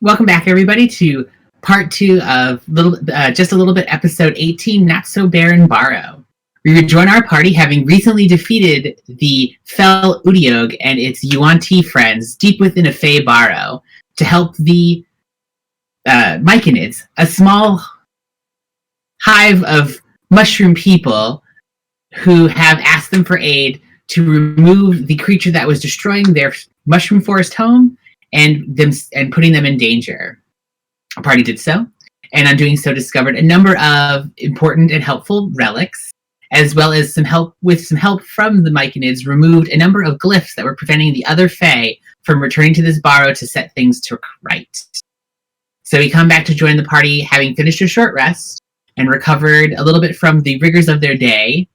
Welcome back, everybody, to part 2 of just a little bit, episode 18, Not So Barren Barrow. We rejoin our party, having recently defeated the fell Udiog and its Yuan-Ti friends deep within a Fey Barrow to help the Myconids, a small hive of mushroom people who have asked them for aid to remove the creature that was destroying their mushroom forest home and putting them in danger. Our party did so, and on doing so discovered a number of important and helpful relics, as well as some help from the Myconids, removed a number of glyphs that were preventing the other Fae from returning to this Barrow to set things to right. So we come back to join the party, having finished a short rest and recovered a little bit from the rigors of their day.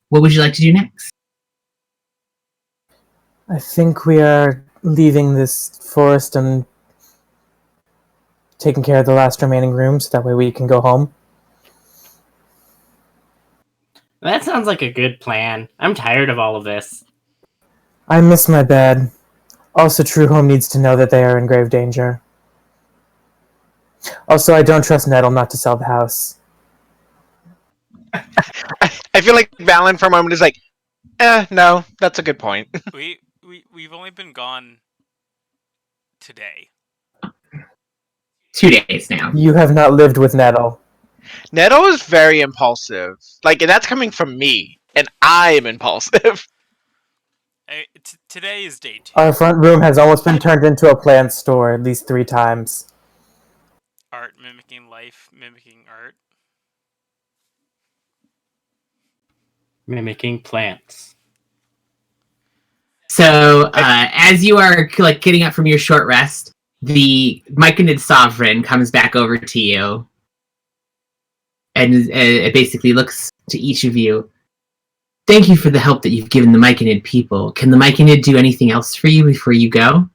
What would you like to do next? I think we are leaving this forest and taking care of the last remaining rooms. That way we can go home. That sounds like a good plan. I'm tired of all of this. I miss my bed. Also, Truehome needs to know that they are in grave danger. Also, I don't trust Nettle not to sell the house. I feel like Valen for a moment is like, no, that's a good point. We've only been gone today. 2 days now. You have not lived with Nettle. Nettle is very impulsive. Like, and that's coming from me, and I am impulsive. Today is day 2. Our front room has almost been turned into a plant store at least 3 times. Art mimicking life, mimicking art. Mimicking plants. So, as you are getting up from your short rest, the Myconid Sovereign comes back over to you, and it basically looks to each of you. Thank you for the help that you've given the Myconid people. Can the Myconid do anything else for you before you go?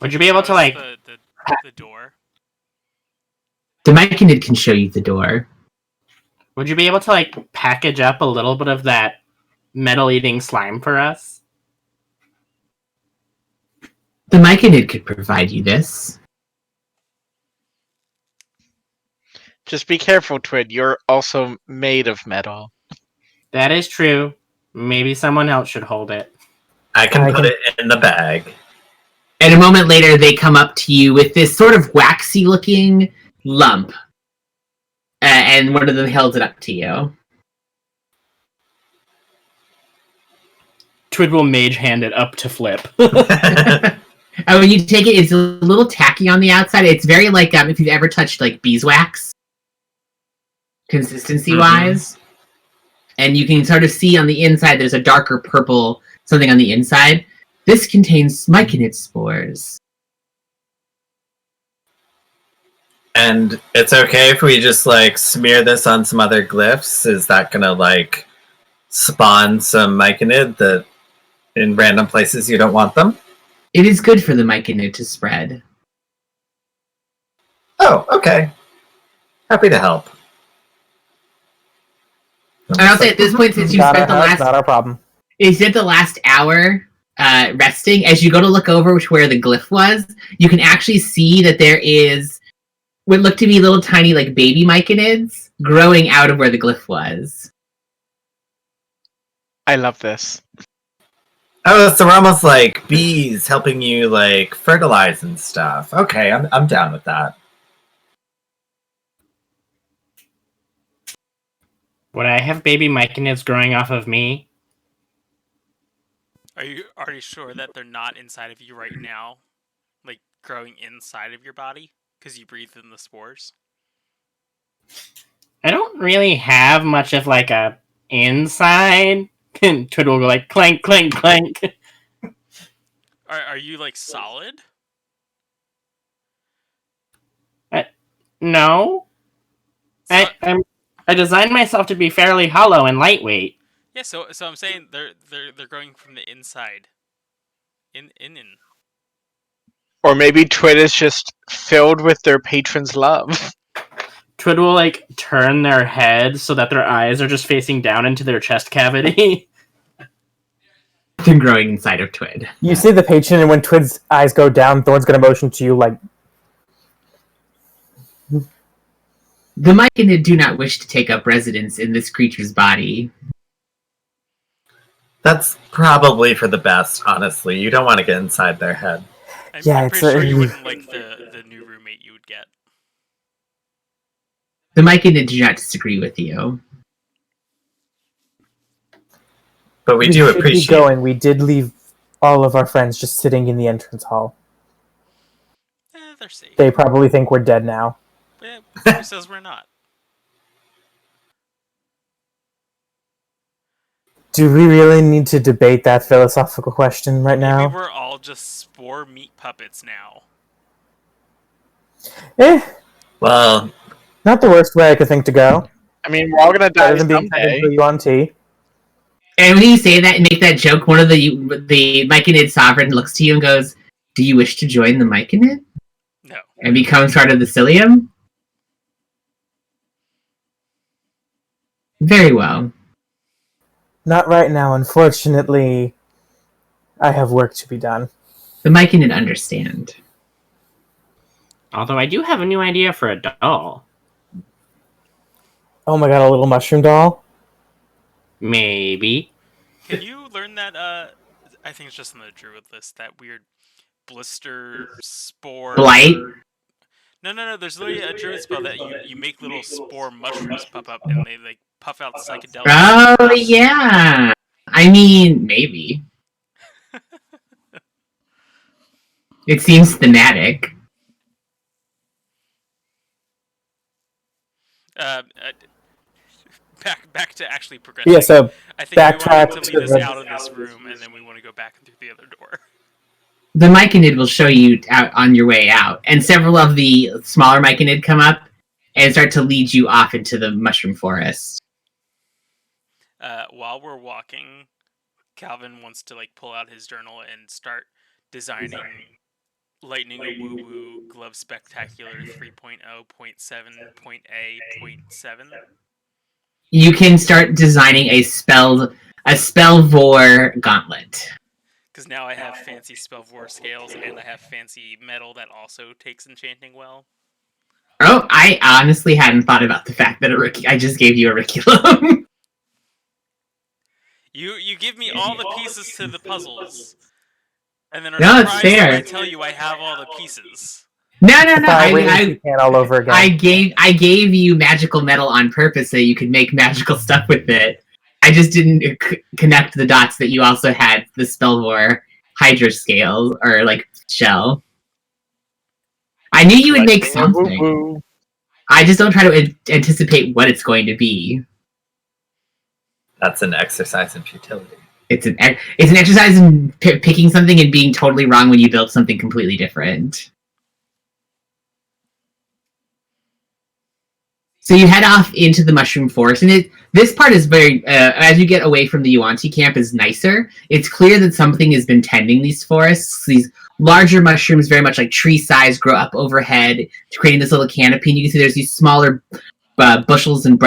Would you be able to, the door? The Myconid can show you the door. Would you be able to, package up a little bit of that metal-eating slime for us? The Myconid could provide you this. Just be careful, Twid. You're also made of metal. That is true. Maybe someone else should hold it. I can put it in the bag. And a moment later, they come up to you with this sort of waxy-looking lump. And one of them held it up to you. Twid will mage hand it up to Flip. And when you take it, it's a little tacky on the outside. It's very like if you've ever touched beeswax, consistency-wise. And you can sort of see on the inside, there's a darker purple something on the inside. This contains Myconid spores. And it's okay if we just smear this on some other glyphs? Is that gonna spawn some Myconid that in random places you don't want them? It is good for the Myconid to spread. Oh, okay. Happy to help. And I'll say at this point, since you spent not our problem. You spent the last hour resting, as you go to look over where the glyph was, you can actually see that there is what look to be little tiny baby Myconids growing out of where the glyph was. I love this. Oh, so we're almost like bees helping you fertilize and stuff. Okay, I'm down with that. Would I have baby Myconids growing off of me? Are you sure that they're not inside of you right now? Growing inside of your body? Because you breathe in the spores? I don't really have much of a inside. And Twid will go clank, clank, clank. Are you solid? No. So, I designed myself to be fairly hollow and lightweight. Yeah, so I'm saying they're growing from the inside. In. Or maybe Twid is just filled with their patron's love. Twid will turn their head so that their eyes are just facing down into their chest cavity. something growing inside of Twid. You see the patron, and when Twid's eyes go down, Thorn's going to motion to you like, The Myconid do not wish to take up residence in this creature's body. That's probably for the best, honestly. You don't want to get inside their head. I'm pretty sure you wouldn't like the new roommate you would get. The Myconid do not disagree with you. But we do should appreciate be going. We did leave all of our friends just sitting in the entrance hall. They're safe. They probably think we're dead now. Who says we're not? Do we really need to debate that philosophical question right now? Maybe we're all just spore meat puppets now. Well, Not the worst way I could think to go. I mean, we're all gonna die Better than being turned someday. into a UNT. And when you say that and make that joke, one of the Myconid sovereign looks to you and goes, "Do you wish to join the Myconid No. and become part of the Cilium?" Very well. Not right now, unfortunately. I have work to be done. The Myconid understand. Although I do have a new idea for a doll. Oh my god, a little mushroom doll? Maybe. Can you learn that? I think it's just on the druid list. That weird blister spore. Blight? No. There's literally a druid spell that you make little spore mushrooms pop up and they like puff out psychedelic. Oh, yeah. I mean, maybe. It seems thematic. Back to actually progressing. Yeah, so I think backtrack we want to to lead us the- out of this room, and then we want to go back through the other door. The Myconid will show you out on your way out, and several of the smaller Myconid come up and start to lead you off into the mushroom forest. While we're walking, Calvin wants to like pull out his journal and start designing Lightning Woo Woo Glove Spectacular 3.0.7.A.7. You can start designing a Spellvor gauntlet. Because now I have fancy Spellvor scales and I have fancy metal that also takes enchanting well. Oh, I honestly hadn't thought about the fact that I just gave you a curriculum. You give me all the pieces to the puzzles, and then are No, it's surprised fair. when I tell you I have all the pieces. No. I can all over again. I gave you magical metal on purpose so you could make magical stuff with it. I just didn't connect the dots that you also had the Spellvor Hydra scale or like shell. I knew you would make something. Woo-woo. I just don't try to anticipate what it's going to be. that's an exercise in futility. It's an exercise in picking something and being totally wrong when you build something completely different. So you head off into the mushroom forest, and this part is very, as you get away from the Yuan-Ti camp, is nicer. It's clear that something has been tending these forests. These larger mushrooms, very much like tree size, grow up overhead, creating this little canopy. And you can see there's these smaller bushels and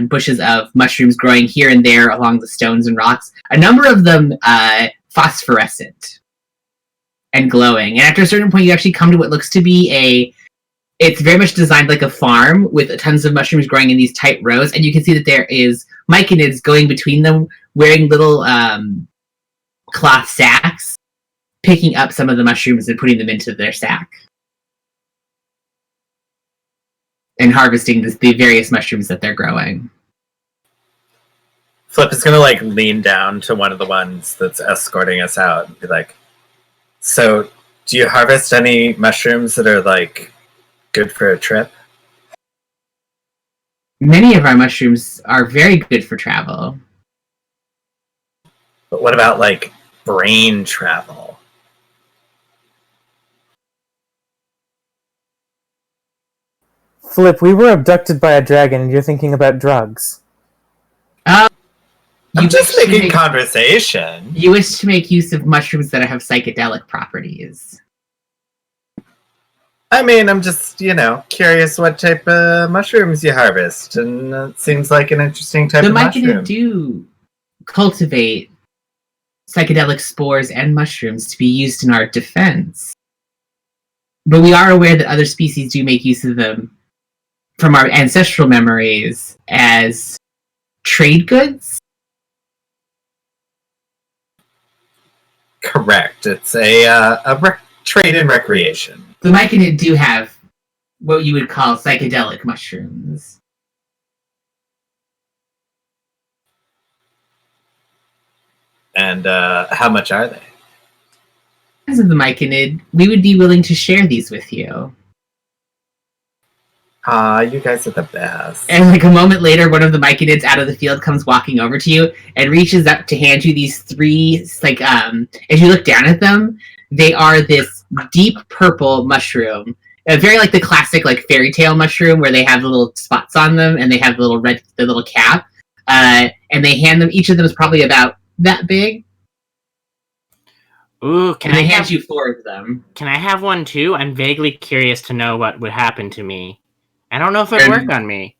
bushes of mushrooms growing here and there along the stones and rocks. A number of them phosphorescent and glowing. And after a certain point, you actually come to what looks to be it's very much designed like a farm with tons of mushrooms growing in these tight rows. And you can see that there is Myconids going between them, wearing little cloth sacks, picking up some of the mushrooms and putting them into their sack. And harvesting the various mushrooms that they're growing. Flip is gonna like lean down to one of the ones that's escorting us out and be like, "So, do you harvest any mushrooms that are like good for a trip?" Many of our mushrooms are very good for travel. But what about like brain travel? Flip, we were abducted by a dragon and you're thinking about drugs. I'm just wish to making conversation. You wish to make use of mushrooms that have psychedelic properties. I mean, I'm just, curious what type of mushrooms you harvest, and it seems like an interesting type The of mushroom. Myconid do cultivate psychedelic spores and mushrooms to be used in our defense. But we are aware that other species do make use of them from our ancestral memories as trade goods. Correct. It's a trade in recreation. The Myconid do have what you would call psychedelic mushrooms. And how much are they? As of the Myconid, we would be willing to share these with you. You guys are the best. And like a moment later, one of the Myconids out of the field comes walking over to you and reaches up to hand you these three, like, as you look down at them, they are this deep purple mushroom. Very like the classic like fairy tale mushroom where they have the little spots on them and they have the little cap. And they hand them, each of them is probably about that big. Ooh, and they hand you 4 of them. Can I have one too? I'm vaguely curious to know what would happen to me. I don't know if it'd work on me.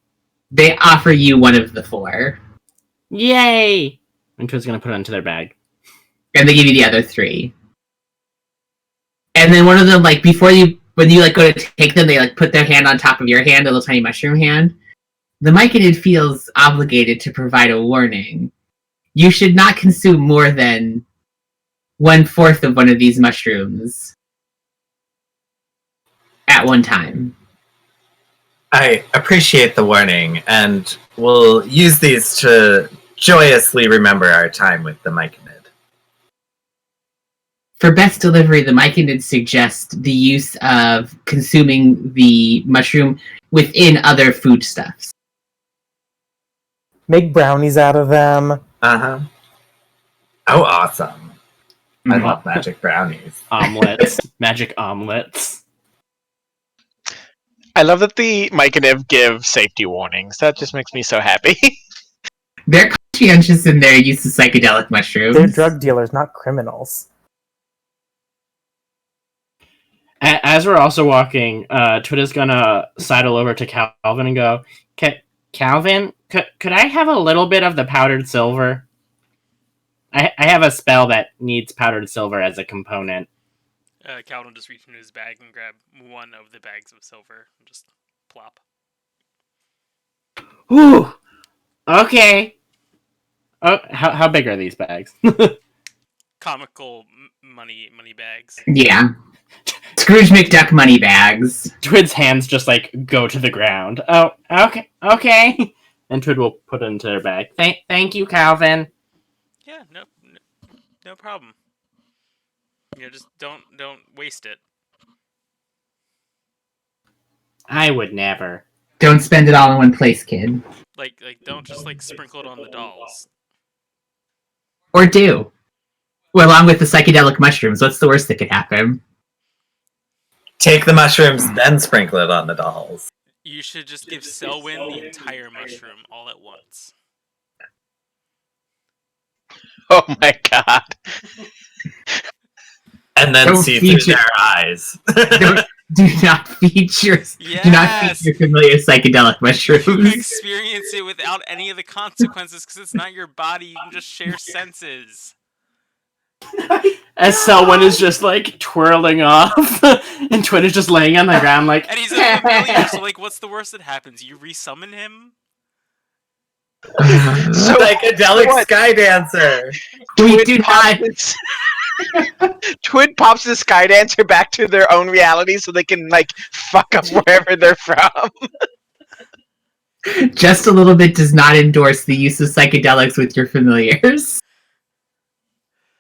They offer you one of the 4. Yay! And Twit's gonna put it into their bag. And they give you the other 3. And then one of them, like, when you like go to take them, they like put their hand on top of your hand, a little tiny mushroom hand. The Myconid feels obligated to provide a warning. You should not consume more than 1/4 of one of these mushrooms at one time. I appreciate the warning, and we'll use these to joyously remember our time with the Myconid. For best delivery, the Myconid suggest the use of consuming the mushroom within other foodstuffs. Make brownies out of them. Uh-huh. Oh, awesome. I love magic brownies. Omelets. Magic omelets. I love that the Myconid give safety warnings. That just makes me so happy. They're conscientious in their use of psychedelic mushrooms. They're drug dealers, not criminals. As we're also walking, Twitter's gonna sidle over to Calvin and go, Calvin, could I have a little bit of the powdered silver? I have a spell that needs powdered silver as a component. Calvin just reach into his bag and grab one of the bags of silver and just plop. Ooh! Okay. Oh, how big are these bags? Comical money bags. Yeah. Scrooge McDuck money bags. Twid's hands just like go to the ground. Oh, okay. And Twid will put it into their bag. Thank you, Calvin. Yeah, no problem. Just don't waste it. I would never. Don't spend it all in one place, kid. Like don't just like sprinkle it on the dolls. Or do. Well, along with the psychedelic mushrooms, what's the worst that could happen? Take the mushrooms, then sprinkle it on the dolls. You should just give Selwyn the entire mushroom all at once. Oh my god. And then see through their eyes. Do not feature familiar psychedelic mushrooms. You experience it without any of the consequences because it's not your body. You can just share senses. As Selwyn is just like twirling off, and Twit is just laying on the ground like. And he's a familiar, so like, what's the worst that happens? You resummon him? So psychedelic sky dancer. We do not. Twid pops the sky dancer back to their own reality so they can like fuck up wherever they're from. Just a Little Bit does not endorse the use of psychedelics with your familiars.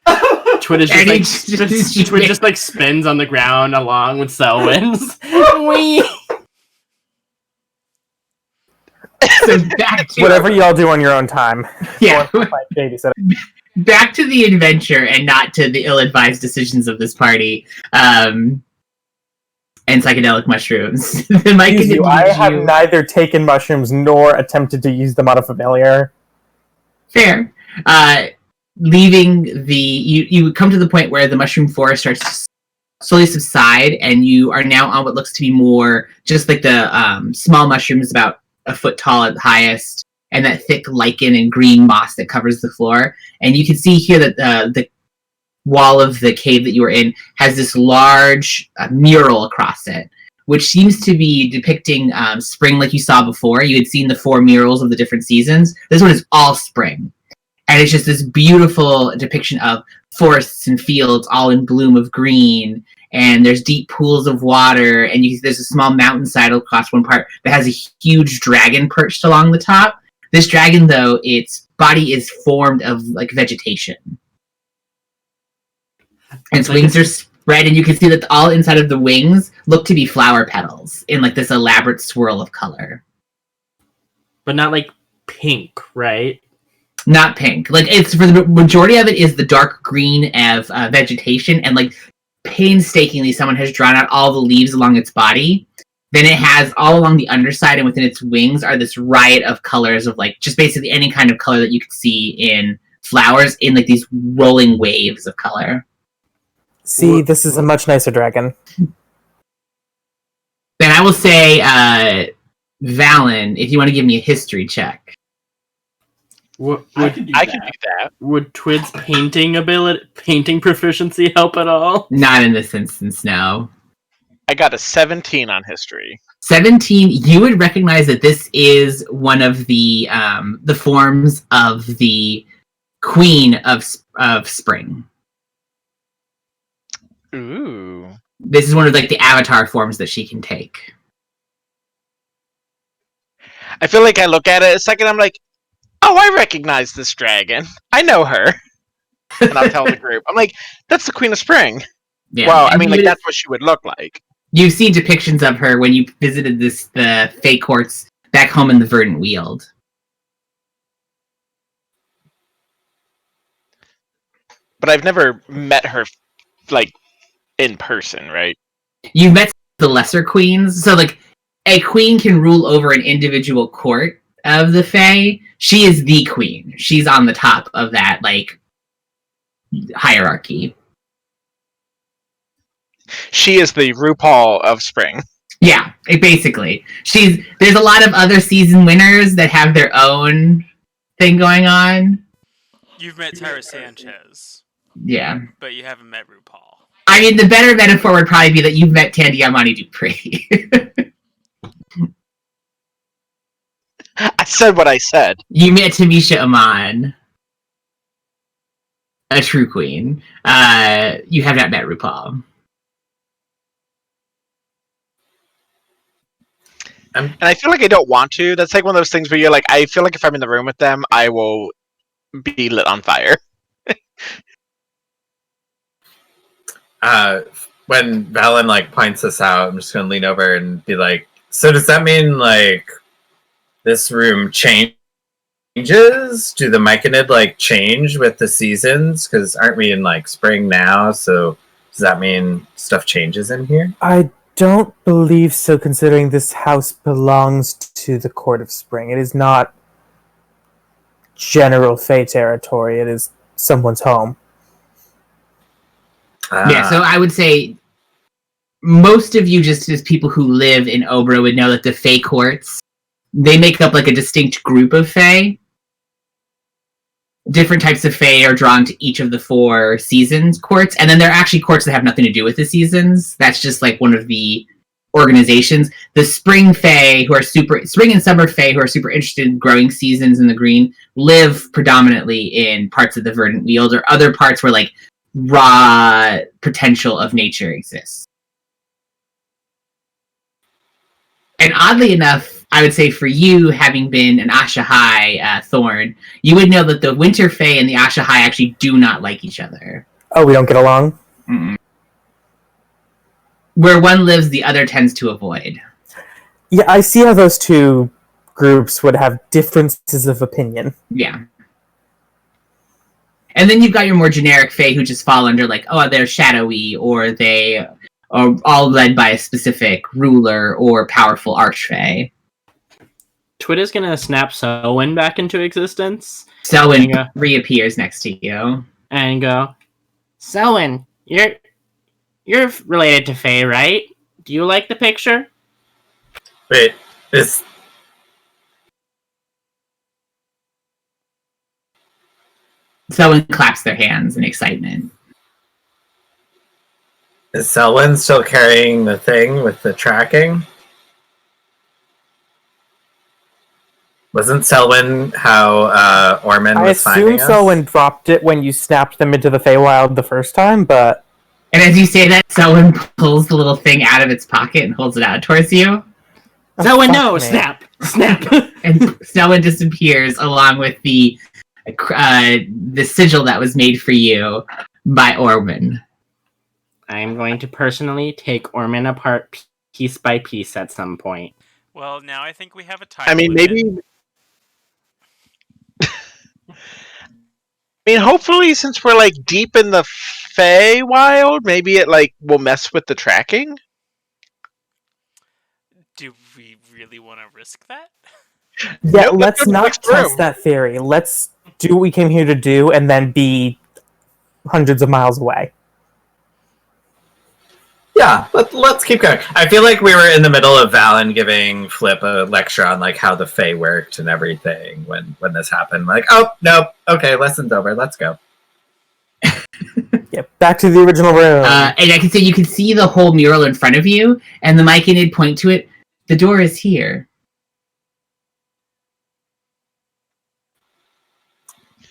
Twid is Twid just like spins on the ground along with Selwyn's. So back to whatever y'all do on your own time. Yeah. Back to the adventure and not to the ill-advised decisions of this party. And psychedelic mushrooms. I have neither taken mushrooms nor attempted to use them on a familiar. Fair. Leaving you come to the point where the mushroom forest starts to slowly subside, and you are now on what looks to be more just like the small mushrooms about a foot tall at the highest, and that thick lichen and green moss that covers the floor. And you can see here that wall of the cave that you were in has this large mural across it, which seems to be depicting spring like you saw before. You had seen the 4 murals of the different seasons. This one is all spring. And it's just this beautiful depiction of forests and fields all in bloom of green. And there's deep pools of water. And there's a small mountainside across one part that has a huge dragon perched along the top. This dragon, though, its body is formed of like vegetation. And its wings are spread, and you can see that all inside of the wings look to be flower petals in like this elaborate swirl of color. But not like pink, right? Not pink. Like, it's for the majority of it is the dark green of vegetation, and like painstakingly someone has drawn out all the leaves along its body. Then it has all along the underside and within its wings are this riot of colors of like just basically any kind of color that you could see in flowers in like these rolling waves of color. See, this is a much nicer dragon. Then I will say, Valen, if you want to give me a history check. I can do that. Would Twid's painting proficiency help at all? Not in this instance, no. I got a 17 on history. 17, you would recognize that this is one of the forms of the Queen of Spring. Ooh. This is one of like the avatar forms that she can take. I feel like I look at it a second, I'm like, oh, I recognize this dragon. I know her. And I'll tell the group. I'm like, that's the Queen of Spring. Yeah. Well, I mean, like, that's what she would look like. You've seen depictions of her when you visited the Fey Courts back home in the Verdant Weald. But I've never met her, like, in person, right? You've met the lesser queens. So, like, a queen can rule over an individual court of the Fey. She is the queen. She's on the top of that, like, hierarchy. She is the RuPaul of Spring. Yeah, basically. There's a lot of other season winners that have their own thing going on. You've met Tyra Sanchez. Yeah. But you haven't met RuPaul. I mean, the better metaphor would probably be that you've met Tandy Amani Dupree. I said what I said. You met Tamisha Aman, a true queen. You have not met RuPaul. And I feel like I don't want to. That's like one of those things where you're like, I feel like if I'm in the room with them, I will be lit on fire. When Valen like points this out, I'm just gonna lean over and be like, so does that mean like this room changes? Do the Myconid like change with the seasons? Because aren't we in like spring now? So does that mean stuff changes in here? I don't believe so, considering this house belongs to the Court of Spring. It is not general Fey territory. It is someone's home. Yeah, so I would say most of you, just as people who live in Obra, would know that the Fey Courts, they make up like a distinct group of Fey. Different types of Fey are drawn to each of the 4 seasons courts, and then there are actually courts that have nothing to do with the seasons. That's just like one of the organizations. The Spring Fey, Spring and Summer Fey, who are super interested in growing seasons in the green, live predominantly in parts of the Verdant Weald or other parts where like raw potential of nature exists. And oddly enough, I would say for you, having been an Ashahai Thorn, you would know that the Winter Fae and the Ashahai actually do not like each other. Oh, we don't get along? Mm-mm. Where one lives, the other tends to avoid. Yeah, I see how those two groups would have differences of opinion. Yeah. And then you've got your more generic Fae who just fall under like, oh, they're shadowy, or they are all led by a specific ruler or powerful archfey. Twit is gonna snap Selwyn back into existence. Selwyn reappears next to you. And go, Selwyn, you're related to Faye, right? Do you like the picture? Wait, is... Selwyn claps their hands in excitement. Is Selwyn still carrying the thing with the tracking? Wasn't Selwyn how Orman I was finding assume us? Selwyn dropped it when you snapped them into the Feywild the first time, but And as you say that, Selwyn pulls the little thing out of its pocket and holds it out towards you. Selwyn, fuck no! me. Snap! Snap! And Selwyn disappears along with the sigil that was made for you by Orman. I am going to personally take Orman apart piece by piece at some point. Well, now I think we have a time I mean, limit. maybe. I mean, hopefully, since we're like deep in the Feywild, maybe it like will mess with the tracking. Do we really want to risk that? yeah, Nope, let's go to the not next test room. that theory. Let's do what we came here to do and then be hundreds of miles away. Yeah, let's keep going. I feel like we were in the middle of Valen giving Flip a lecture on like how the Fae worked and everything when this happened. Like, oh nope, okay, lesson's over. Let's go. Yeah, back to the original room. And I can say you can see the whole mural in front of you, and the Myconid point to it. The door is here.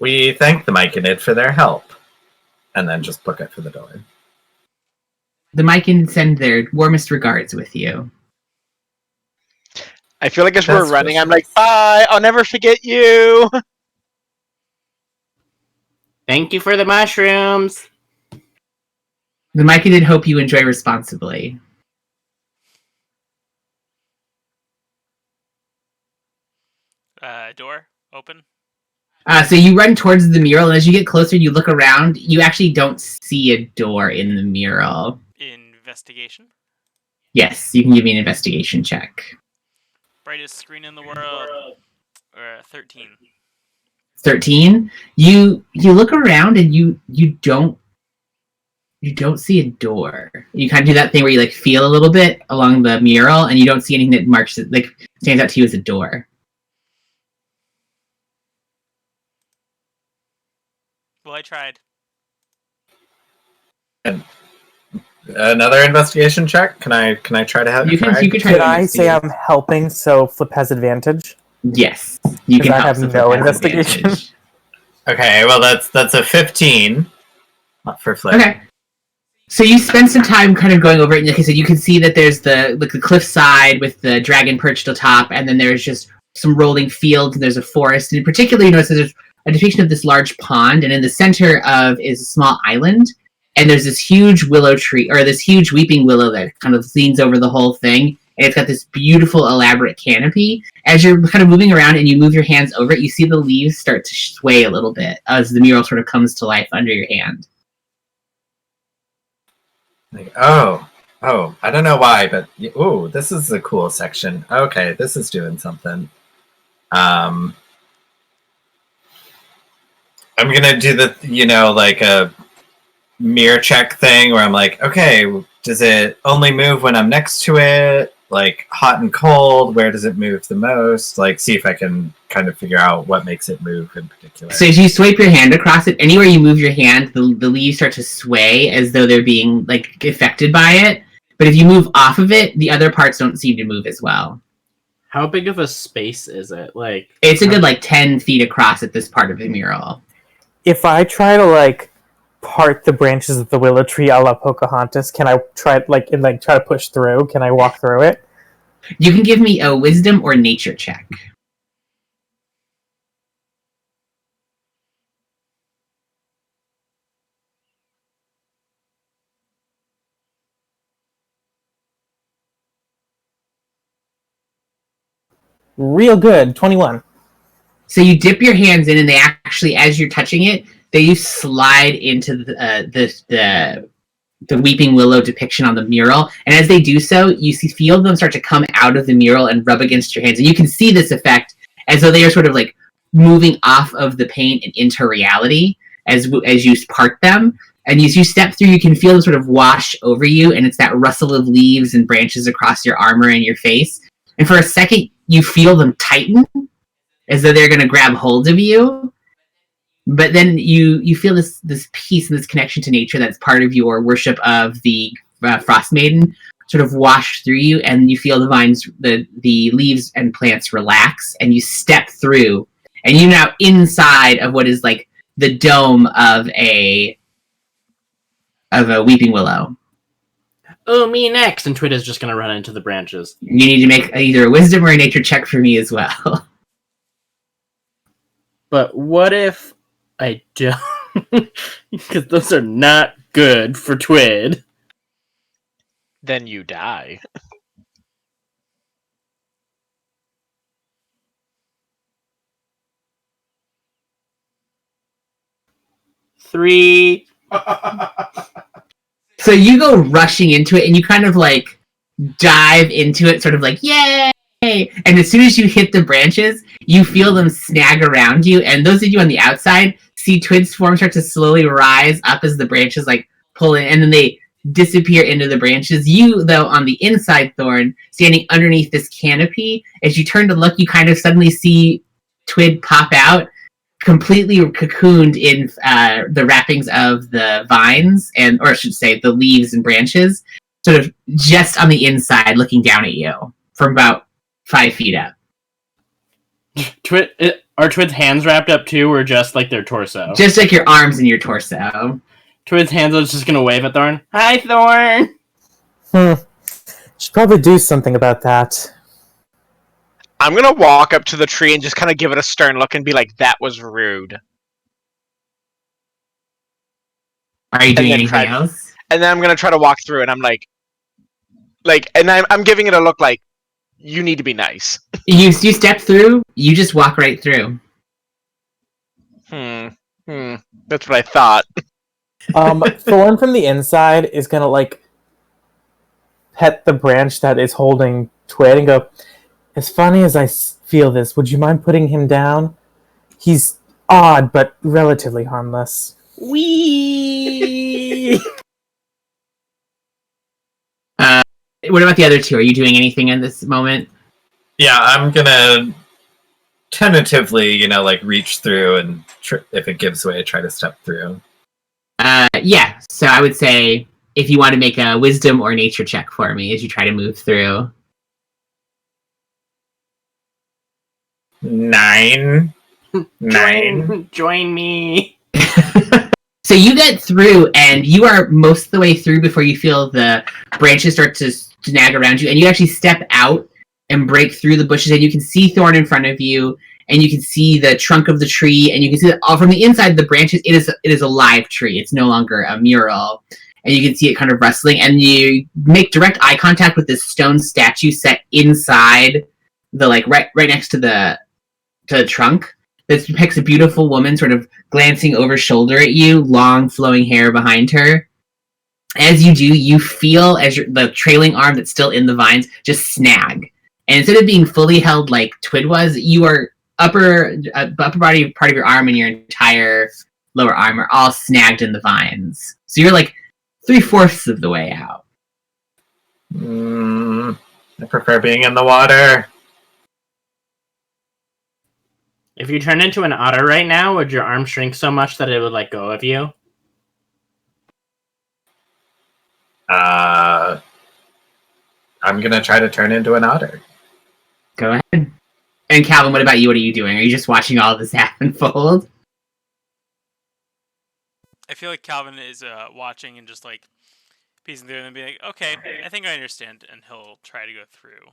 We thank the Myconid for their help, and then just book it for the door. The Myconid send their warmest regards with you. I feel like as That's we're running, I'm really like, bye, I'll never forget you. Thank you for the mushrooms! The Myconid hope you enjoy responsibly. Door open. So you run towards the mural, and as you get closer, you look around. You actually don't see a door in the mural. Investigation. Yes, you can give me an investigation check. Brightest screen in the world. 13. 13. You look around, and you don't see a door. You kind of do that thing where you like feel a little bit along the mural, and you don't see anything that marks it, like stands out to you as a door. Well, I tried. Another investigation check. Can I try to have You can try. Can to I say investigate. I'm helping so Flip has advantage? Yes, you can. I help have Flip no with investigation. advantage. Okay, well that's a 15 for Flip. Okay. So you spend some time kind of going over it, and like I said, you can see that there's the cliffside with the dragon perched atop, and then there's just some rolling fields, and there's a forest. And in particular, you notice there's a depiction of this large pond, and in the center of is a small island, and there's this huge willow tree, or this huge weeping willow that kind of leans over the whole thing, and it's got this beautiful, elaborate canopy. As you're kind of moving around and you move your hands over it, you see the leaves start to sway a little bit as the mural sort of comes to life under your hand. Like, oh, I don't know why, but ooh, this is a cool section. Okay, this is doing something. I'm gonna do the, like a mirror check thing where I'm like, okay, does it only move when I'm next to it? Like hot and cold, where does it move the most? Like, see if I can kind of figure out what makes it move in particular. So as you swipe your hand across it, anywhere you move your hand, the leaves start to sway as though they're being like affected by it. But if you move off of it, the other parts don't seem to move as well. How big of a space is it? Like, It's a good 10 feet across at this part of the mural. If I try to like part the branches of the willow tree a la Pocahontas, can I try try to push through? Can I walk through it? You can give me a wisdom or nature check. Real good, 21. So you dip your hands in, and they actually, as you're touching it, they slide into the weeping willow depiction on the mural. And as they do so, you feel them start to come out of the mural and rub against your hands. And you can see this effect as though they are sort of like moving off of the paint and into reality as you part them. And as you step through, you can feel them sort of wash over you, and it's that rustle of leaves and branches across your armor and your face. And for a second, you feel them tighten as though they're going to grab hold of you. But then you feel this peace and this connection to nature that's part of your worship of the Frost Maiden sort of wash through you, and you feel the vines, the leaves and plants relax, and you step through, and you're now inside of what is like the dome of a weeping willow. Oh, me next! And Twit is just gonna run into the branches. You need to make either a wisdom or a nature check for me as well. But what if I don't? Because those are not good for Twid. Then you die. Three. So you go rushing into it, and you kind of like dive into it, sort of like, yay! And as soon as you hit the branches, you feel them snag around you, and those of you on the outside see Twid's form start to slowly rise up as the branches like pull in, and then they disappear into the branches. You, though, on the inside, Thorn, standing underneath this canopy, as you turn to look, you kind of suddenly see Twid pop out, completely cocooned in the wrappings of the vines, or I should say, the leaves and branches, sort of just on the inside, looking down at you from about 5 feet up. Are Twid's hands wrapped up too, or just like their torso? Just like your arms and your torso. Twid's hands are just gonna wave at Thorn. Hi, Thorn! Should probably do something about that. I'm gonna walk up to the tree and just kind of give it a stern look and be like, "That was rude." Are you doing then anything else? And then I'm gonna try to walk through, and I'm like, and I'm giving it a look like, "You need to be nice." You step through. You just walk right through. That's what I thought. Thorn from the inside is gonna like pet the branch that is holding Twid and go, as funny as I feel this, would you mind putting him down? He's odd, but relatively harmless. Wee. What about the other two? Are you doing anything in this moment? Yeah, I'm gonna tentatively, like reach through and if it gives way, try to step through. Yeah. So I would say if you want to make a wisdom or nature check for me as you try to move through. 9. Join me. So you get through, and you are most of the way through before you feel the branches start to snag around you, and you actually step out and break through the bushes, and you can see Thorn in front of you, and you can see the trunk of the tree, and you can see that all from the inside of the branches, it is a live tree. It's no longer a mural, and you can see it kind of rustling, and you make direct eye contact with this stone statue set inside the right next to the trunk. This depicts a beautiful woman sort of glancing over shoulder at you, long flowing hair behind her. As you do, you feel as the trailing arm that's still in the vines just snag. And instead of being fully held like Twid was, you are upper body part of your arm and your entire lower arm are all snagged in the vines. So you're like 3/4 of the way out. I prefer being in the water. If you turn into an otter right now, would your arm shrink so much that it would let go of you? I'm gonna try to turn into an otter. Go ahead. And Calvin, what about you? What are you doing? Are you just watching all this unfold? I feel like Calvin is watching and just like piecing through and being like, okay, I think I understand, and he'll try to go through.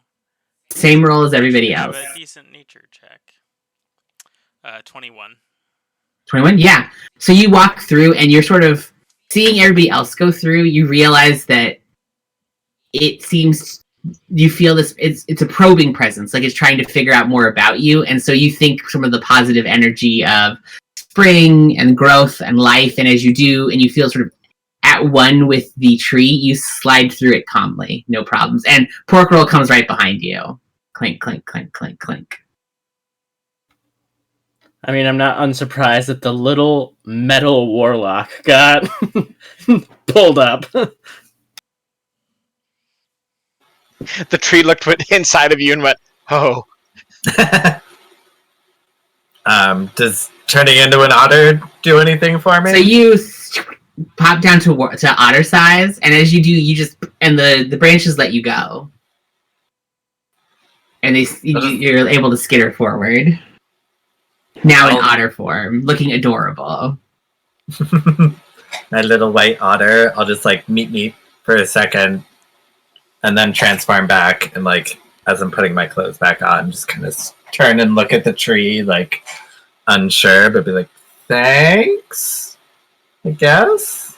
Same role as everybody else. Have a decent nature check. 21. 21? Yeah. So you walk through and you're sort of seeing everybody else go through. You realize that it seems you feel this, it's a probing presence, like it's trying to figure out more about you. And so you think some of the positive energy of spring and growth and life. And as you do, and you feel sort of at one with the tree, you slide through it calmly, no problems. And Pork Roll comes right behind you. Clink, clink, clink, clink, clink. I mean, I'm not unsurprised that the little metal warlock got pulled up. The tree looked inside of you and went, "Oh." Does turning into an otter do anything for me? So you pop down to otter size, and as you do, you just and the branches let you go, and you're able to skitter forward. Now in otter form, looking adorable. My little white otter. I'll just like meet for a second, and then transform back, and like as I'm putting my clothes back on, just kind of turn and look at the tree, like unsure, but be like, "Thanks, I guess."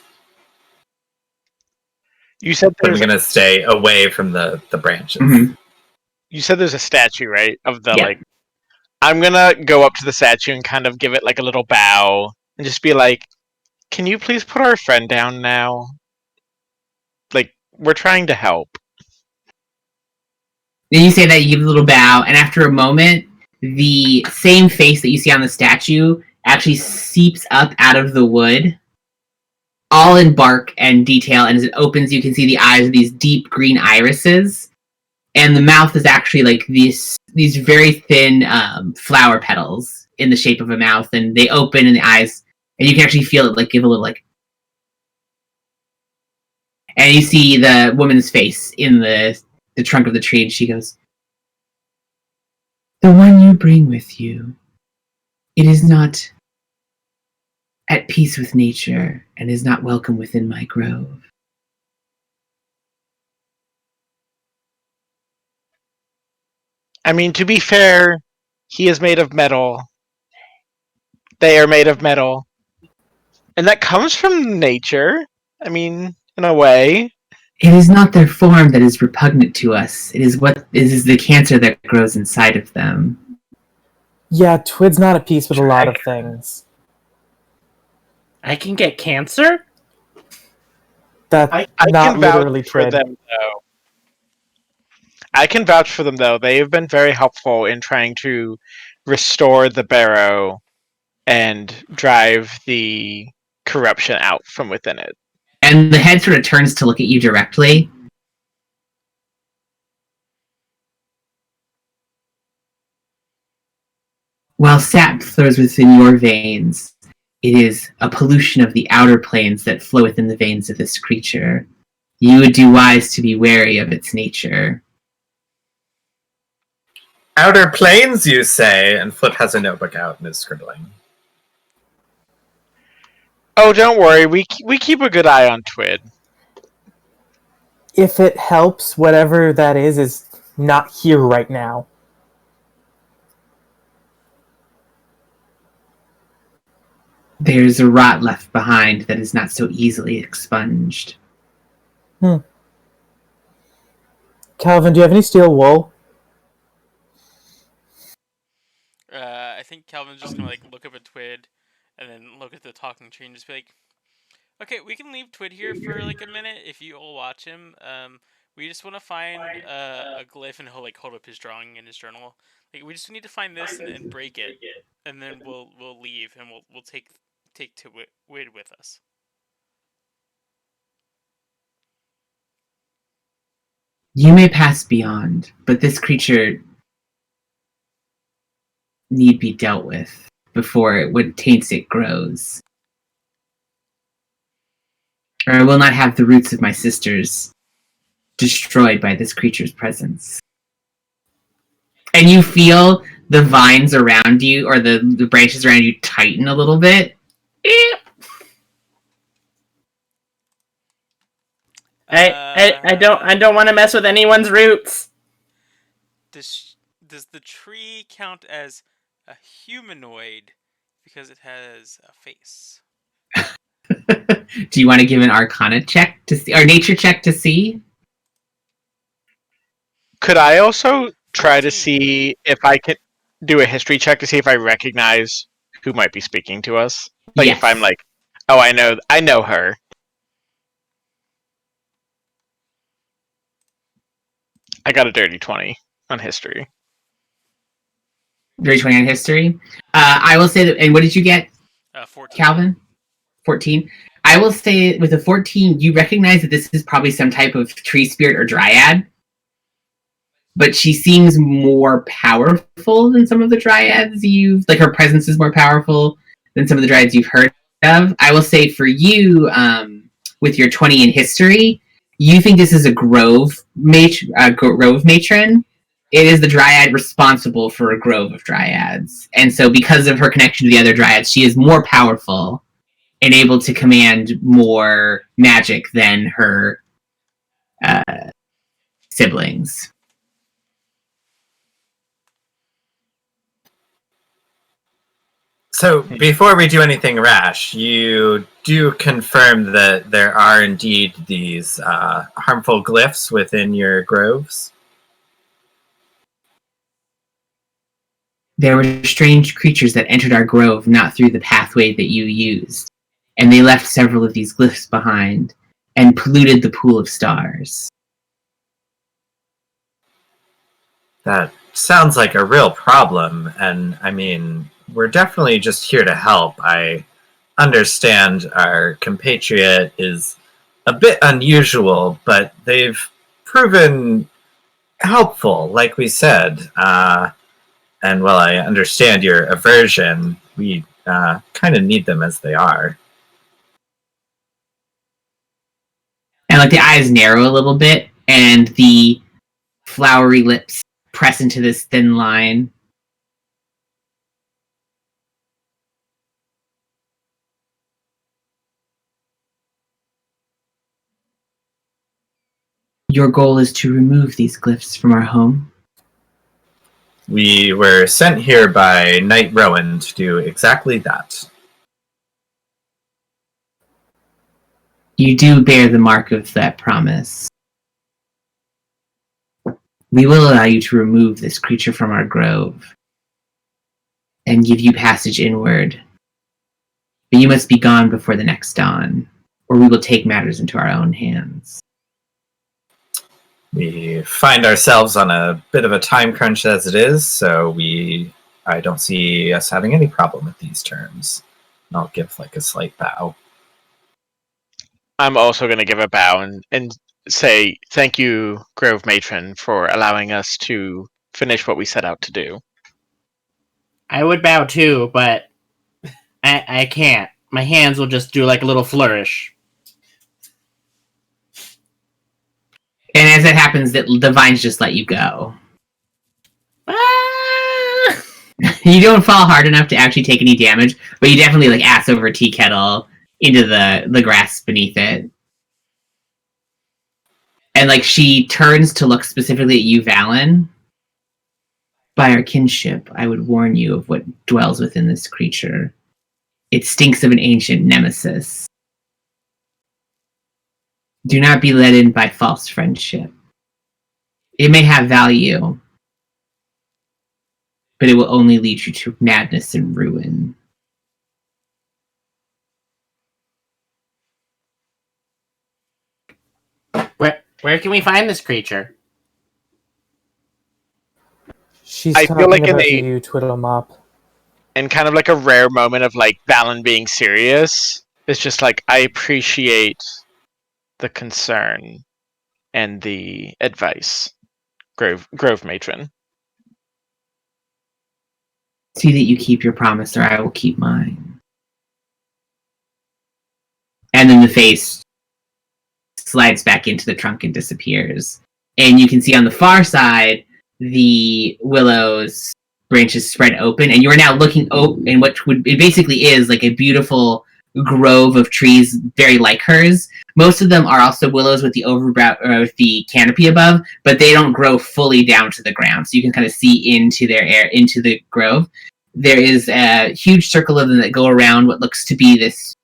You said But I'm there's gonna stay away from the branches. Mhm. you said there's a statue, right? Of the Yeah. like I'm gonna go up to the statue and kind of give it like a little bow and just be like, "Can you please put our friend down now? Like, we're trying to help." Then you say that, you give a little bow, and after a moment, the same face that you see on the statue actually seeps up out of the wood, all in bark and detail, and as it opens, you can see the eyes of these deep green irises, and the mouth is actually like these very thin flower petals in the shape of a mouth, and they open in the eyes, and you can actually feel it like give a little like, and you see the woman's face in the trunk of the tree, and she goes, "The one you bring with you, it is not at peace with nature and is not welcome within my grove." I mean, to be fair, he is made of metal. They are made of metal. And that comes from nature. I mean, in a way. It is not their form that is repugnant to us. It is the cancer that grows inside of them. Yeah, Twid's not at peace with a lot of things. I can get cancer? That's I not can literally vouch for Twid. them, though. I can vouch for them, though. They have been very helpful in trying to restore the Barrow and drive the corruption out from within it. And the head sort of turns to look at you directly. While sap flows within your veins, it is a pollution of the outer planes that flow within the veins of this creature. You would do wise to be wary of its nature. Outer planes, you say? And Flip has a notebook out and is scribbling. Oh, don't worry. We keep a good eye on Twid. If it helps, whatever that is not here right now. There's a rot left behind that is not so easily expunged. Calvin, do you have any steel wool? I think Calvin's just gonna like look up at Twid, and then look at the talking tree and just be like, "Okay, we can leave Twid here for like a minute if you all watch him. We just want to find a glyph," and he'll like hold up his drawing in his journal. Like, we just need to find this and break it, and then we'll leave and we'll take Twid with us. You may pass beyond, but this creature need be dealt with before what taints it grows. Or I will not have the roots of my sisters destroyed by this creature's presence. And you feel the vines around you, or the branches around you, tighten a little bit. I don't want to mess with anyone's roots. Does the tree count as a humanoid because it has a face? Do you want to give an Arcana check to see, or Nature check to see? Could I also try to 14. see if I can do a history check to see if I recognize who might be speaking to us? Like, Yes. if I'm like, oh, I know her. I got a dirty 20 on history. Dirty 20 on history. I will say that, and what did you get, 14. Calvin? 14. I will say with a 14, you recognize that this is probably some type of tree spirit or dryad. But she seems more powerful than some of the dryads like, her presence is more powerful than some of the dryads you've heard of. I will say for you, with your 20 in history, you think this is a grove matron. It is the dryad responsible for a grove of dryads. And so because of her connection to the other dryads, she is more powerful and able to command more magic than her siblings. So before we do anything rash, you do confirm that there are indeed these harmful glyphs within your groves? There were strange creatures that entered our grove not through the pathway that you used, and they left several of these glyphs behind and polluted the pool of stars. That sounds like a real problem, and I mean, we're definitely just here to help. I understand our compatriot is a bit unusual, but they've proven helpful, like we said. And while I understand your aversion, we kind of need them as they are. And like the eyes narrow a little bit, and the flowery lips press into this thin line. Your goal is to remove these glyphs from our home? We were sent here by Knight Rowan to do exactly that. You do bear the mark of that promise. We will allow you to remove this creature from our grove and give you passage inward. But you must be gone before the next dawn, or we will take matters into our own hands. We find ourselves on a bit of a time crunch as it is, so I don't see us having any problem with these terms. And I'll give like a slight bow. I'm also going to give a bow and say thank you, Grove Matron, for allowing us to finish what we set out to do. I would bow too, but I can't. My hands will just do like a little flourish. And as it happens, the vines just let you go. Ah! You don't fall hard enough to actually take any damage, but you definitely like ass over a tea kettle into the grass beneath it. And like she turns to look specifically at you, Valen. By our kinship, I would warn you of what dwells within this creature. It stinks of an ancient nemesis. Do not be led in by false friendship. It may have value, but it will only lead you to madness and ruin. Where can we find this creature? She's I feel like talking in about a- you, Twiddle Mop. And kind of like a rare moment of like Valen being serious, it's just like I appreciate the concern and the advice, Grove Matron. See that you keep your promise, or I will keep mine. And then the face slides back into the trunk and disappears. And you can see on the far side the willow's branches spread open, and you are now looking in what it basically is like a beautiful grove of trees, very like hers. Most of them are also willows with the overbrow or with the canopy above, but they don't grow fully down to the ground, so you can kind of see into the grove. There is a huge circle of them that go around what looks to be this.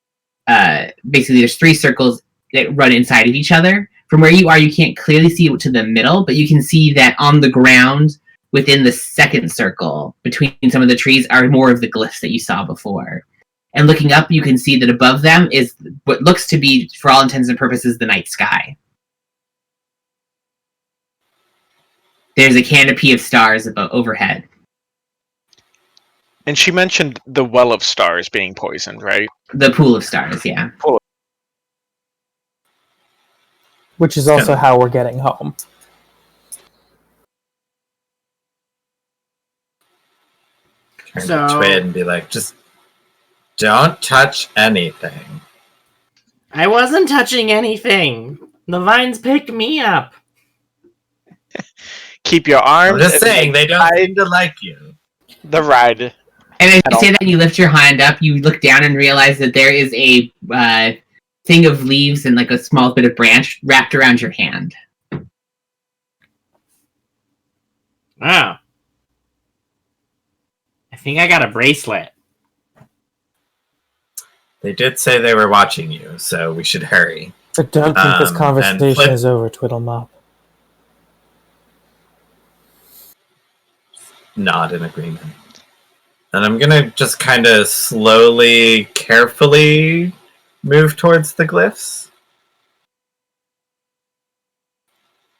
Basically, there's 3 circles that run inside of each other. From where you are, you can't clearly see to the middle, but you can see that on the ground within the second circle, between some of the trees, are more of the glyphs that you saw before. And looking up, you can see that above them is what looks to be, for all intents and purposes, the night sky. There's a canopy of stars overhead. And she mentioned the Well of Stars being poisoned, right? The pool of stars, yeah. Which is also how we're getting home. Turn to Twid and be like, just Don't touch anything. I wasn't touching anything. The vines picked me up. Keep your arms. I'm just and saying, they don't seem to like you. the ride. And as you say that, and you lift your hand up, you look down and realize that there is a thing of leaves and like a small bit of branch wrapped around your hand. Oh. I think I got a bracelet. They did say they were watching you, so we should hurry. I don't think this and conversation Flip- is over, Twiddlemop. Nod in agreement. And I'm gonna just kind of slowly, carefully move towards the glyphs.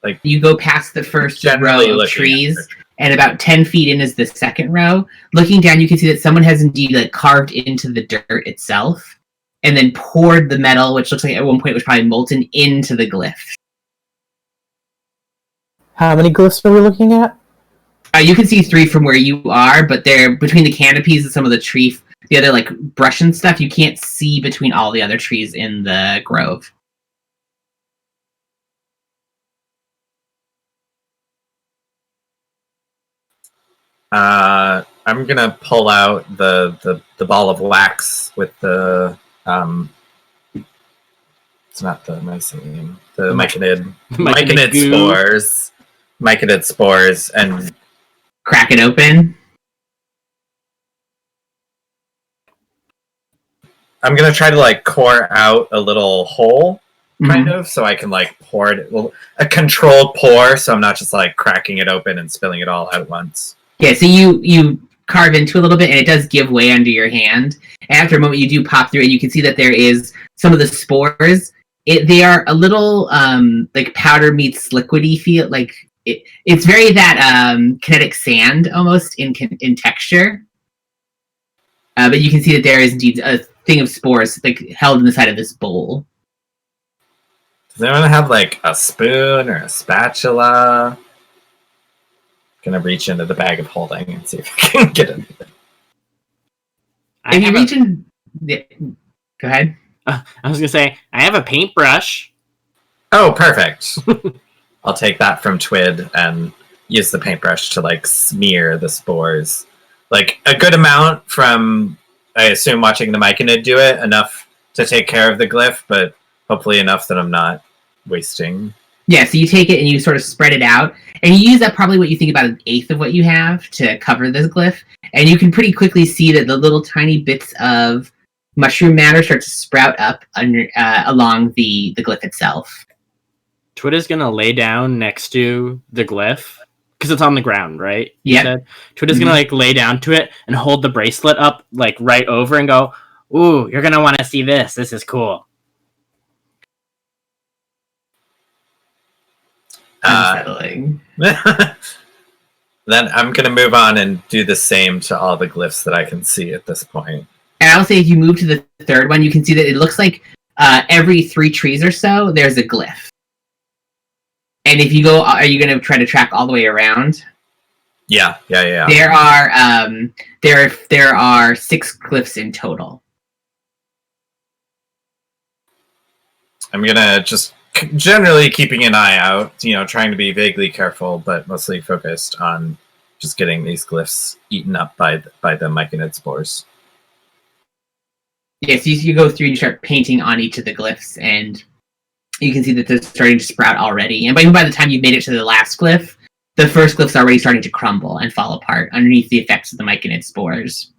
Like, You go past the first generally row of looking trees, at and about 10 feet in is the second row. Looking down, you can see that someone has indeed like carved into the dirt itself, and then poured the metal, which looks like at one point was probably molten, into the glyph. How many glyphs are we looking at? You can see 3 from where you are, but they're between the canopies and some of the other like brush and stuff. You can't see between all the other trees in the grove. I'm gonna pull out the ball of wax with the it's not the mycelium, the myconid spores, and Crack it open. I'm gonna try to like core out a little hole, kind of, so I can like pour it. Well, a controlled pour, so I'm not just like cracking it open and spilling it all out at once. Yeah, so you carve into a little bit, and it does give way under your hand. And after a moment, you do pop through, and you can see that there is some of the spores. They are a little like powder meets liquidy feel. Like it's very that kinetic sand almost in texture. But you can see that there is indeed a thing of spores like held in the side of this bowl. Does anyone have like a spoon or a spatula? Gonna reach into the bag of holding and see if I can get anything. If you reach in, go ahead. I was gonna say I have a paintbrush. Oh, perfect. I'll take that from Twid and use the paintbrush to like smear the spores. Like a good amount from, I assume, watching the myconid do it, enough to take care of the glyph, but hopefully enough that I'm not wasting. Yeah, so you take it and you sort of spread it out, and you use up probably what you think about an eighth of what you have to cover this glyph, and you can pretty quickly see that the little tiny bits of mushroom matter start to sprout up under, along the glyph itself. Twid is gonna lay down next to the glyph because it's on the ground, right? Yeah. Twid is gonna like lay down to it and hold the bracelet up like right over and go, "Ooh, you're gonna want to see this. This is cool." Unsettling. Then I'm gonna move on and do the same to all the glyphs that I can see at this point. And I'll say if you move to the third one, you can see that it looks like every 3 trees or so, there's a glyph. And if you go, are you going to try to track all the way around? Yeah. There are 6 glyphs in total. I'm gonna just generally keeping an eye out, trying to be vaguely careful, but mostly focused on just getting these glyphs eaten up by the myconid spores. Yes, you go through and you start painting on each of the glyphs, and you can see that they're starting to sprout already. And by the time you've made it to the last glyph, the first glyph's already starting to crumble and fall apart underneath the effects of the myconid spores.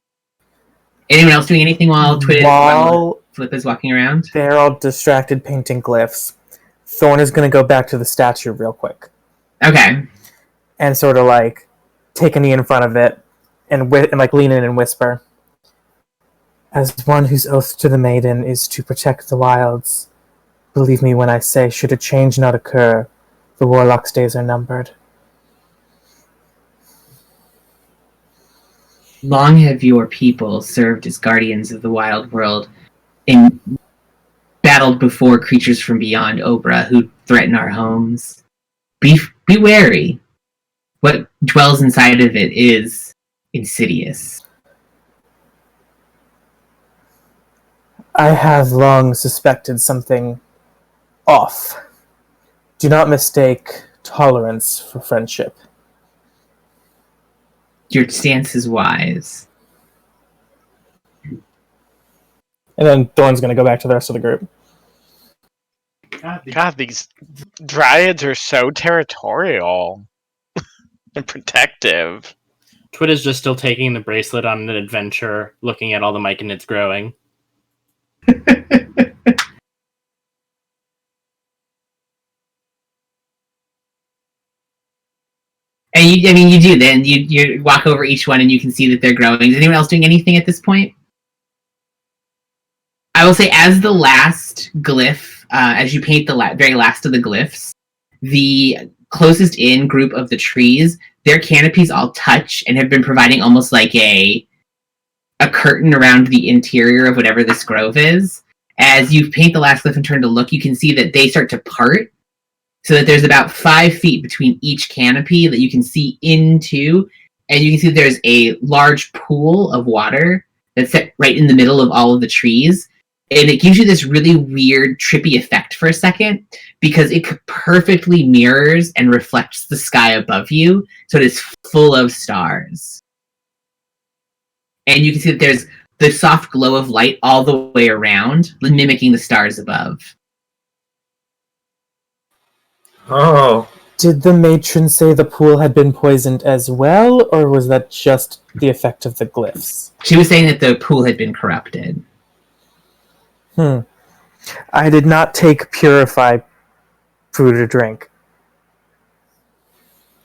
Anyone else doing anything while Flip is walking around? They're all distracted painting glyphs. Thorn is going to go back to the statue real quick. Okay. And sort of like take a knee in front of it and like lean in and whisper. As one whose oath to the maiden is to protect the wilds, believe me when I say, should a change not occur, the warlock's days are numbered. Long have your people served as guardians of the wild world and battled before creatures from beyond Obra who threaten our homes. Be wary. What dwells inside of it is insidious. I have long suspected something off. Do not mistake tolerance for friendship. Your stance is wise. And then Thorn's going to go back to the rest of the group. God, these dryads are so territorial and protective. Twit is just still taking the bracelet on an adventure, looking at all the myconids growing. And you do. Then you walk over each one and you can see that they're growing. Is anyone else doing anything at this point? I will say, as the last glyph, as you paint the very last of the glyphs, the closest in group of the trees, their canopies all touch and have been providing almost like a curtain around the interior of whatever this grove is. As you paint the last glyph and turn to look, you can see that they start to part, so that there's about 5 feet between each canopy that you can see into, and you can see there's a large pool of water that's set right in the middle of all of the trees. And it gives you this really weird, trippy effect for a second, because it perfectly mirrors and reflects the sky above you, so it is full of stars. And you can see that there's the soft glow of light all the way around, mimicking the stars above. Oh, Did the matron say the pool had been poisoned as well, or was that just the effect of the glyphs? She was saying that the pool had been corrupted. I did not take purify food or drink.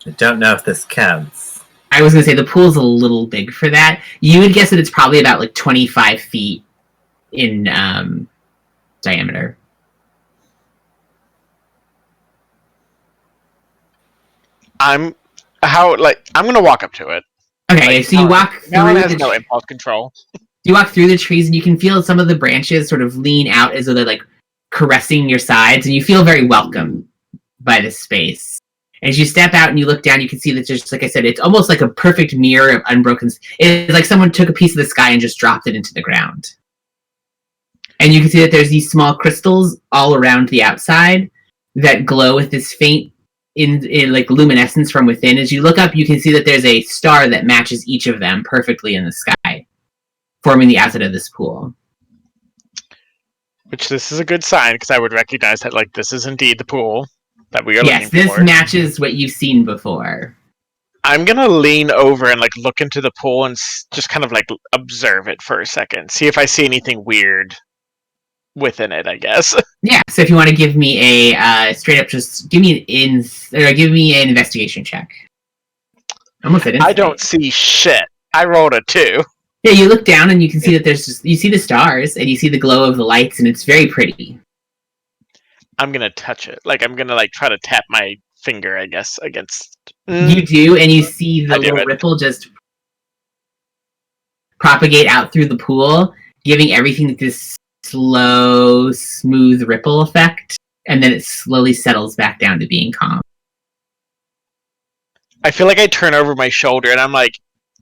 I don't know if this counts. I was going to say the pool's a little big for that. You would guess that it's probably about like 25 feet in diameter. I'm gonna walk up to it. Okay, so you walk Alan through has no impulse control. You walk through the trees and you can feel some of the branches sort of lean out as though they're like caressing your sides, and you feel very welcome by this space. As you step out and you look down, you can see that just like I said, it's almost like a perfect mirror of unbroken. It's like someone took a piece of the sky and just dropped it into the ground. And you can see that there's these small crystals all around the outside that glow with this faint in like luminescence from within. As you look up, you can see that there's a star that matches each of them perfectly in the sky, forming the outside of this pool. Which this is a good sign, because I would recognize that like this is indeed the pool that we are looking for. Yes, this matches what you've seen before. I'm gonna lean over and like look into the pool and just kind of like observe it for a second, see if I see anything weird within it, I guess. Yeah, so if you want to give me a straight up, just give me an investigation check. Almost said I don't see shit. I rolled a 2. Yeah, you look down and you can see that you see the stars and you see the glow of the lights, and it's very pretty. I'm gonna touch it. Like I'm gonna like try to tap my finger, I guess, against. You do, and you see the little ripple just propagate out through the pool, giving everything this slow, smooth ripple effect, and then it slowly settles back down to being calm. I feel like I turn over my shoulder and I'm like,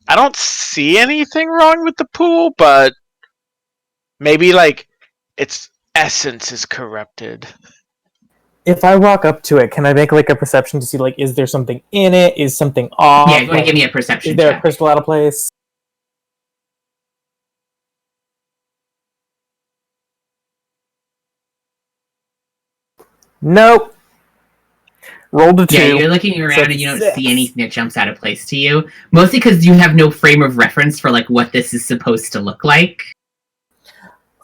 I don't see anything wrong with the pool, but maybe like its essence is corrupted. If I walk up to it, can I make like a perception to see like, is there something in it? Is something off? Yeah, you want to give me a perception Is there check. a crystal out of place? Nope. Rolled a 2. Yeah, you're looking around and you don't 6. see anything that jumps out of place to you. Mostly because you have no frame of reference for like what this is supposed to look like.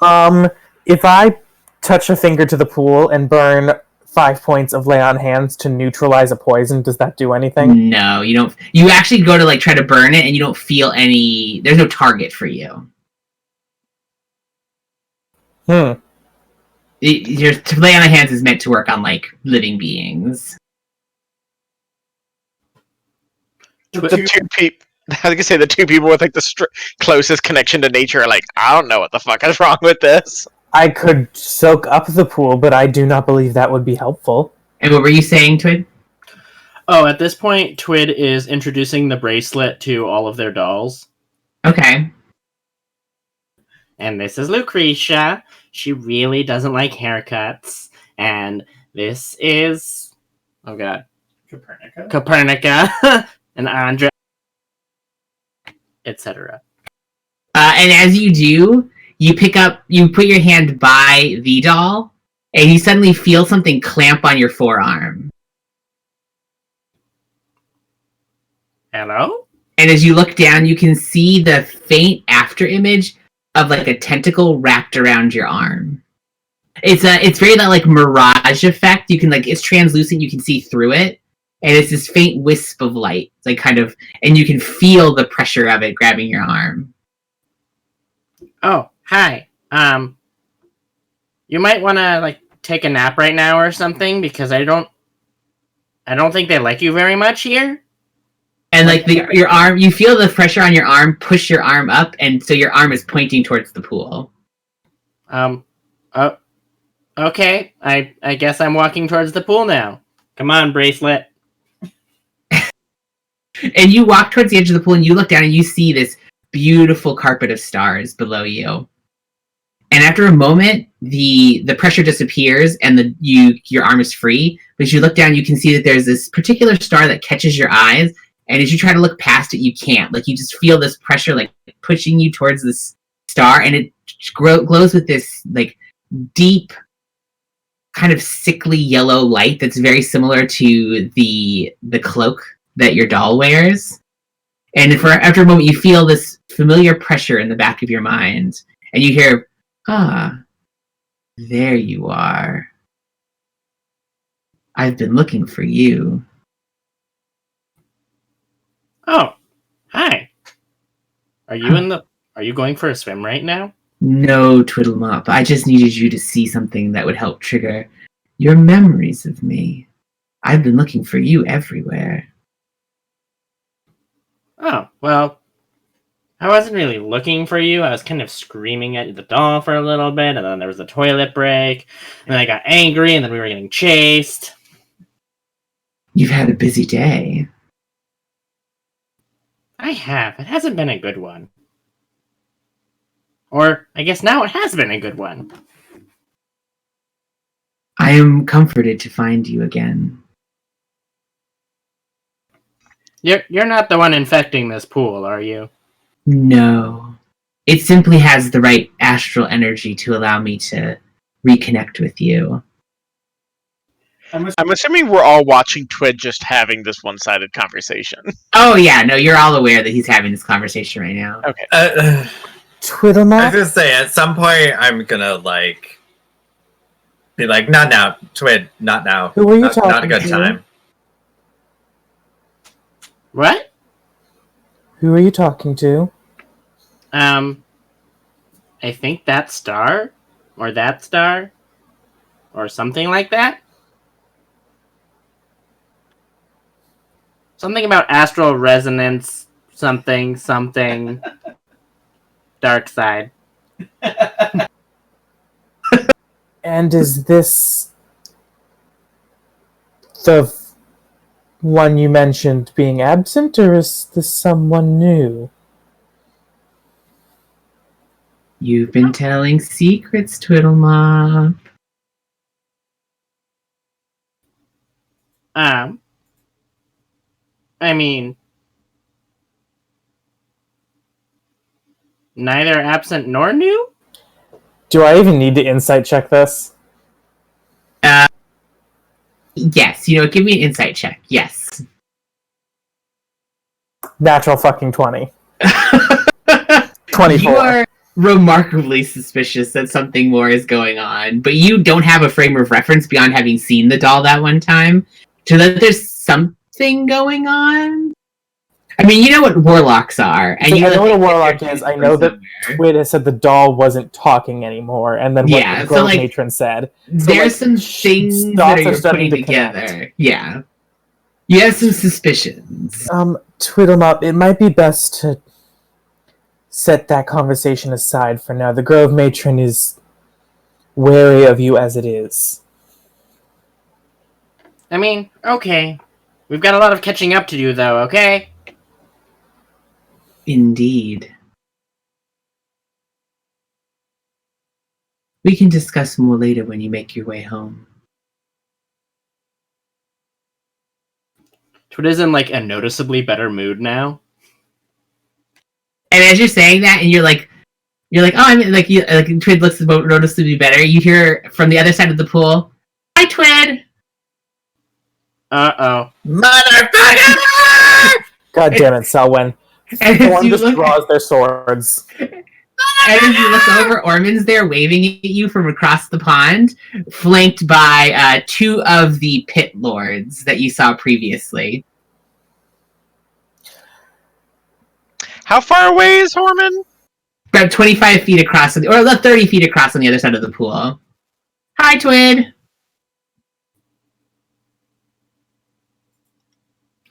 If I touch a finger to the pool and burn 5 points of lay on hands to neutralize a poison, does that do anything? No, you don't. You actually go to like try to burn it and you don't feel any. There's no target for you. Your lay on hands is meant to work on like living beings. The two people. I was gonna say the two people with like the closest connection to nature are like, I don't know what the fuck is wrong with this. I could soak up the pool, but I do not believe that would be helpful. And what were you saying, Twid? Oh, at this point, Twid is introducing the bracelet to all of their dolls. Okay. And this is Lucretia. She really doesn't like haircuts. And this is... Oh, God. Copernica. And Andrea. Etc. And as you do, you put your hand by the doll, and you suddenly feel something clamp on your forearm. Hello? And as you look down, you can see the faint after image of like a tentacle wrapped around your arm. It's very that like mirage effect. You can it's translucent. You can see through it, and it's this faint wisp of light, like kind of, and you can feel the pressure of it grabbing your arm. Oh, hi. You might want to take a nap right now or something because I don't think they like you very much here. And your arm, you feel the pressure on your arm push your arm up, and so your arm is pointing towards the pool. Okay. I guess I'm walking towards the pool now. Come on, bracelet. And you walk towards the edge of the pool, and you look down, and you see this beautiful carpet of stars below you. And after a moment, the pressure disappears, and your arm is free. But as you look down, you can see that there's this particular star that catches your eyes. And as you try to look past it, you can't. You just feel this pressure, pushing you towards this star, and it glows with this deep, kind of sickly yellow light that's very similar to the cloak that your doll wears. And after a moment, you feel this familiar pressure in the back of your mind, and you hear, "Ah, there you are. I've been looking for you." Oh, hi. Are you going for a swim right now? No, Twiddlemop. I just needed you to see something that would help trigger your memories of me. I've been looking for you everywhere. Oh, well, I wasn't really looking for you. I was kind of screaming at the doll for a little bit, and then there was a toilet break, and then I got angry, and then we were getting chased. You've had a busy day. I have. It hasn't been a good one. Or, I guess now it has been a good one. I am comforted to find you again. You're not the one infecting this pool, are you? No. It simply has the right astral energy to allow me to reconnect with you. I'm assuming we're all watching Twid just having this one-sided conversation. Oh yeah, no, you're all aware that he's having this conversation right now. Okay. I Twiddlemop? was gonna say, at some point, I'm gonna be like, not now, Twid, not now. Who were you not a talking good to? time. What? Who are you talking to? I think that star, or something like that. Something about astral resonance, something, dark side. And is this the one you mentioned being absent, or is this someone new? You've been telling secrets, Twiddlemop. I mean, neither absent nor new? Do I even need to insight check this? Yes, give me an insight check. Yes. Natural fucking 20. 24. You are remarkably suspicious that something more is going on, but you don't have a frame of reference beyond having seen the doll that one time to that there's something going on. I mean, you know what warlocks are, and I know what a warlock is. I know that Twid has said the doll wasn't talking anymore, and then what the Grove matron said. There's some things that you're putting together. Yeah. You have some suspicions. Twiddlemop, it might be best to set that conversation aside for now. The Grove matron is wary of you as it is. I mean, okay. We've got a lot of catching up to do, though, okay? Indeed. We can discuss more later when you make your way home. Twit is in like a noticeably better mood now. And as you're saying that, and you're like, oh, I mean, like, Twid looks noticeably better. You hear from the other side of the pool, "Hi, Twid." Uh-oh. Motherfucker! God damn it, Selwyn. And Thorn just draws their swords. And as you look over, Ormond's there waving at you from across the pond, flanked by two of the pit lords that you saw previously. How far away is Horman? About 25 feet across, or about 30 feet across on the other side of the pool. "Hi, Twid."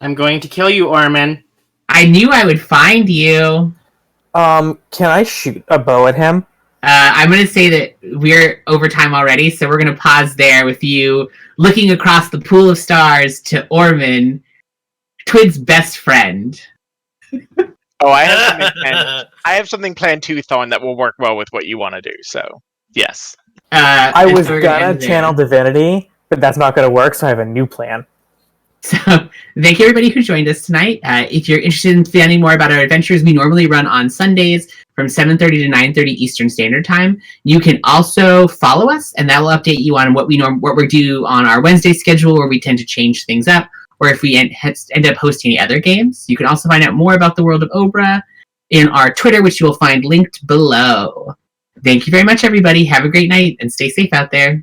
I'm going to kill you, Orman. "I knew I would find you." Can I shoot a bow at him? I'm going to say that we're over time already, so we're going to pause there with you looking across the pool of stars to Orman, Twid's best friend. Oh, I have something planned. I have something planned too, Thorn, that will work well with what you want to do. So, yes. I was so gonna channel divinity, but that's not gonna work, so I have a new plan. So, thank you everybody who joined us tonight. If you're interested in finding more about our adventures, we normally run on Sundays from 7:30 to 9:30 Eastern Standard Time. You can also follow us, and that will update you on what we do on our Wednesday schedule, where we tend to change things up, or if we end up hosting any other games. You can also find out more about the world of Obra in our Twitter, which you will find linked below. Thank you very much, everybody. Have a great night, and stay safe out there.